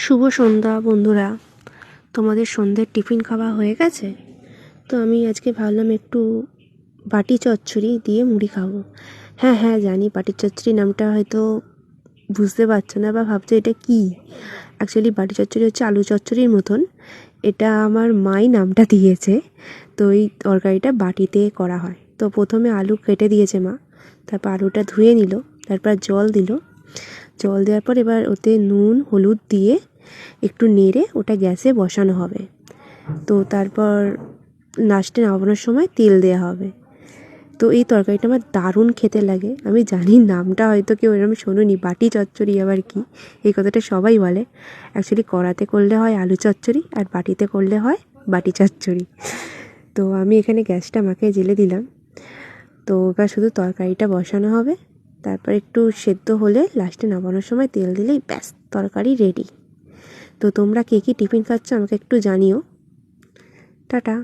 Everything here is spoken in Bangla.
শুভ সন্ধ্যা বন্ধুরা। তোমাদের সন্ধ্যের টিফিন খাওয়া হয়ে গেছে? তো আমি আজকে ভাবলাম একটু বাটি চচ্চড়ি দিয়ে মুড়ি খাবো। হ্যাঁ হ্যাঁ, জানি বাটি চচ্চড়ি নামটা হয়তো বুঝতে পারছো না বা ভাবছো এটা কি। অ্যাকচুয়ালি বাটি চচ্চড়ি হচ্ছে আলু চচ্চড়ির মতন। এটা আমার মাই নামটা দিয়েছে। তো এই তরকারিটা বাটিতে করা হয়। তো প্রথমে আলু কেটে দিয়েছে মা, তারপর আলুটা ধুয়ে নিল, তারপর জল দিল। জল দেওয়ার পর এবার ওতে নুন হলুদ দিয়ে একটু নেড়ে ওটা গ্যাসে বসানো হবে। তো তারপর লাস্টে নামানোর সময় তেল দেওয়া হবে। তো এই তরকারিটা আমার দারুণ খেতে লাগে। আমি জানি নামটা হয়তো কেউ এরকম শোনোনি, বাটি চচ্চড়ি আবার কি, এই কথাটা সবাই বলে। অ্যাকচুয়ালি কড়াতে করলে হয় আলু চচ্চড়ি, আর বাটিতে করলে হয় বাটি চচ্চড়ি। তো আমি এখানে গ্যাসটা মাকে জ্বেলে দিলাম। তো এবার শুধু তরকারিটা বসানো হবে। তারপর একটু সেদ্ধ হলে লাস্টে নামানোর সময় তেল দিলেই ব্যাস, তরকারি রেডি। তো তোমরা কে কী টিফিন খাচ্ছ আমাকে একটু জানিও। টাটা।